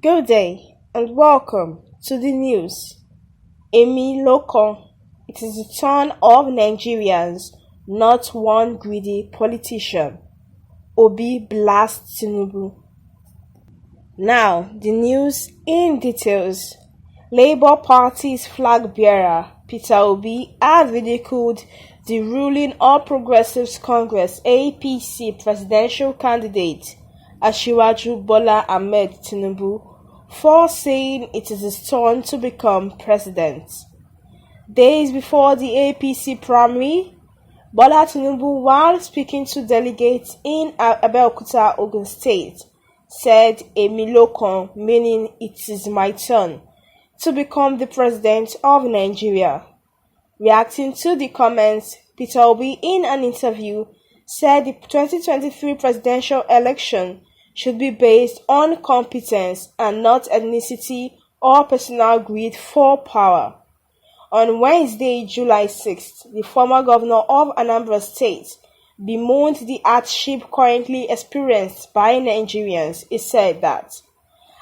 Good day and welcome to the news. Emi Loko. It is the turn of Nigerians, not one greedy politician. Obi blasts Tinubu. Now, the news in details. Labour Party's flag bearer, Peter Obi, has ridiculed the ruling All Progressives Congress (APC) presidential candidate, Asiwaju Bola Ahmed Tinubu, for saying it is his turn to become president. Days before the APC primary, Bola Tinubu, while speaking to delegates in Abeokuta, Ogun State, said "Emi Loko," meaning "it is my turn," to become the president of Nigeria. Reacting to the comments, Peter Obi, in an interview, said the 2023 presidential election should be based on competence and not ethnicity or personal greed for power. On Wednesday, July 6th, the former governor of Anambra State bemoaned the hardship currently experienced by Nigerians. He said that,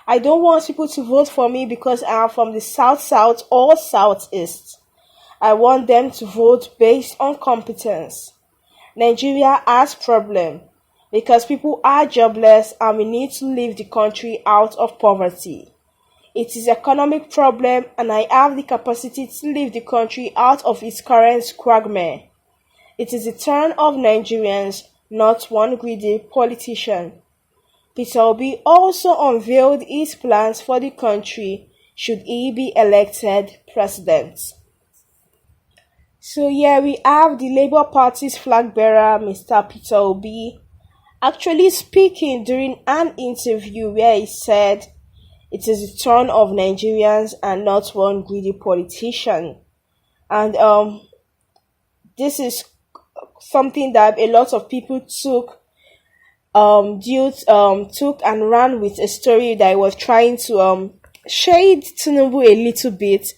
"I don't want people to vote for me because I am from the South-South or Southeast. I want them to vote based on competence. Nigeria has problem because people are jobless and we need to lift the country out of poverty. It is economic problem and I have the capacity to lift the country out of its current quagmire. It is the turn of Nigerians, not one greedy politician." Peter Obi also unveiled his plans for the country should he be elected president. So here we have the Labour Party's flag bearer, Mr. Peter Obi, actually speaking during an interview where he said it is the turn of Nigerians and not one greedy politician. And this is something that a lot of people took and ran with a story that was trying to shade Tinubu a little bit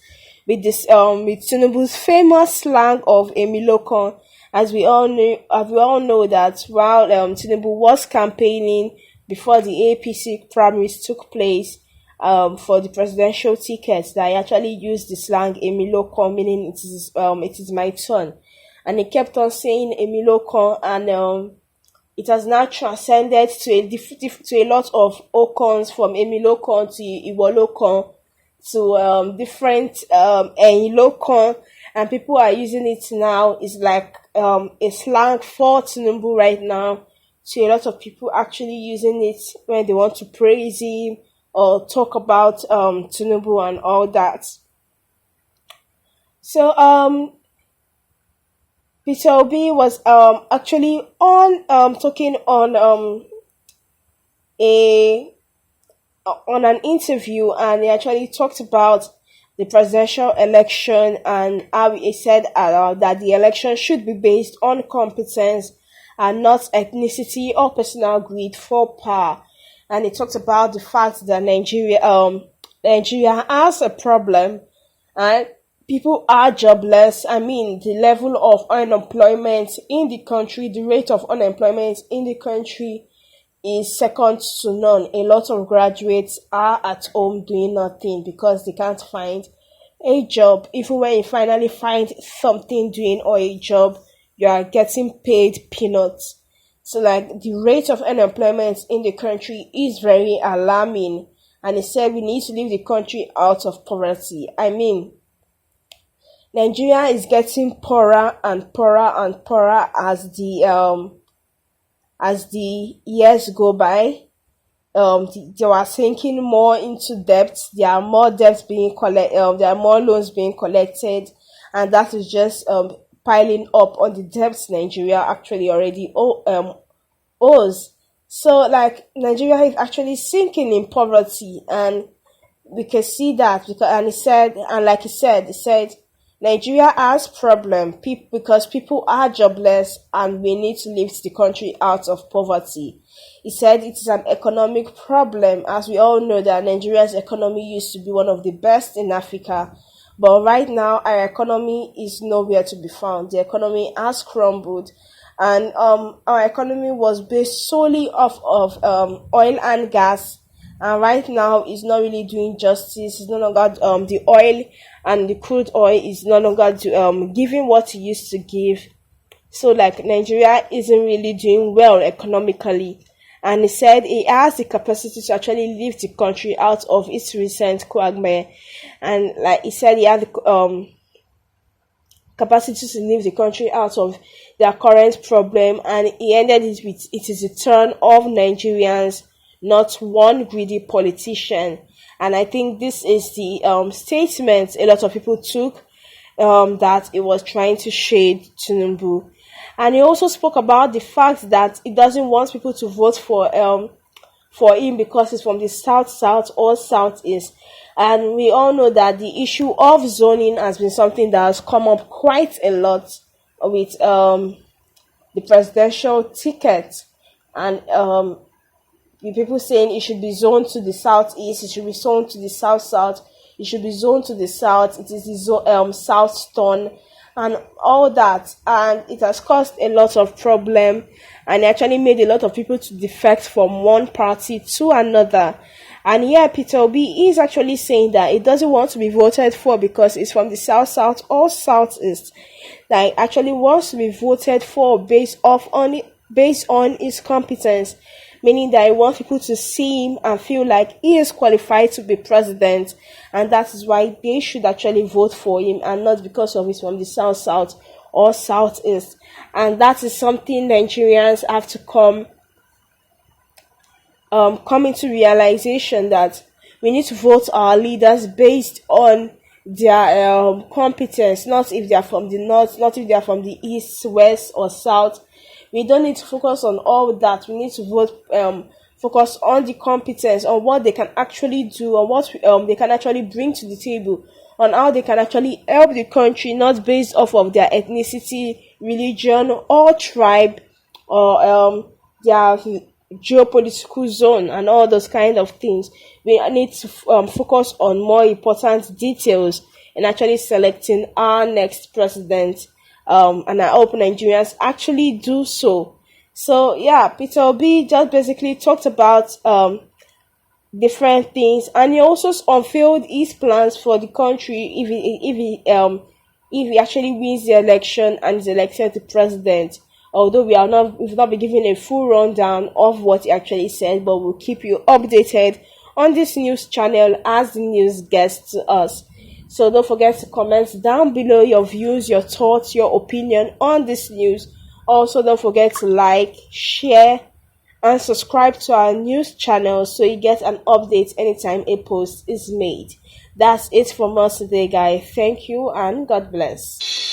with this with Tinubu's famous slang of "Emi Loko." As we all know that while Tinubu was campaigning before the APC primaries took place for the presidential tickets, that he actually used the slang "Emi Loko," meaning it is my turn, and he kept on saying "Emi Loko," and it has now transcended to a lot of Okons, from "Emi Loko" to "Iwo Loko" to different "Ẹ̀yin Loko," and people are using it now. It's like a slang for Tinubu right now. So a lot of people actually using it when they want to praise him or talk about Tinubu and all that. So Peter Obi was actually talking on an interview, and he actually talked about the presidential election and how he said that the election should be based on competence and not ethnicity or personal greed for power. And he talked about the fact that Nigeria has a problem and people are jobless. I mean, the level of unemployment in the country, the rate of unemployment in the country is second to none. A lot of graduates are at home doing nothing because they can't find a job. Even when you finally find something doing or a job, you are getting paid peanuts. So like the rate of unemployment in the country is very alarming. And he said we need to leave the country out of poverty. I mean, Nigeria is getting poorer and poorer and poorer as the years go by. They were sinking more into debt. There are more debts being collected. There are more loans being collected, and that is just piling up on the debts Nigeria actually already owes. So, like, Nigeria is actually sinking in poverty, and we can see that he said, Nigeria has problem because people are jobless and we need to lift the country out of poverty. He said it is an economic problem, as we all know that Nigeria's economy used to be one of the best in Africa, but right now our economy is nowhere to be found. The economy has crumbled, and our economy was based solely off of oil and gas and right now it's not really doing justice. It's no longer the oil and the crude oil is no longer giving what it used to give. So like Nigeria isn't really doing well economically, and he said he has the capacity to actually leave the country out of its recent quagmire, and like he said he had the capacity to leave the country out of their current problem, and he ended it with it is the turn of Nigerians, not one greedy politician. And I think this is the statement a lot of people took, that it was trying to shade Tinubu. And he also spoke about the fact that he doesn't want people to vote for him because he's from the south or southeast. And we all know that the issue of zoning has been something that has come up quite a lot with the presidential ticket, and the people saying it should be zoned to the southeast, it should be zoned to the south, it should be zoned to the south, it is the south stone, and all that, and it has caused a lot of problem, and it actually made a lot of people to defect from one party to another. And here Peter Obi is actually saying that it doesn't want to be voted for because it's from the south or southeast, that it actually wants to be voted for based on his competence, meaning that he wants people to see him and feel like he is qualified to be president, and that is why they should actually vote for him, and not because of he's from the south or southeast. And that is something Nigerians have to come into realization, that we need to vote our leaders based on their competence, not if they are from the north, not if they are from the east, west, or south. We don't need to focus on all that. We need to focus on the competence, on what they can actually do, on what they can actually bring to the table, on how they can actually help the country, not based off of their ethnicity, religion, or tribe, or their geopolitical zone, and all those kind of things. We need to focus on more important details in actually selecting our next president. And I hope Nigerians actually do so. So yeah, Peter Obi just basically talked about different things, and he also unveiled his plans for the country if he actually wins the election and is elected the president. Although we've not been given a full rundown of what he actually said, but we'll keep you updated on this news channel as the news gets to us. So don't forget to comment down below your views, your thoughts, your opinion on this news. Also, don't forget to like, share, and subscribe to our news channel so you get an update anytime a post is made. That's it from us today, guys. Thank you and God bless.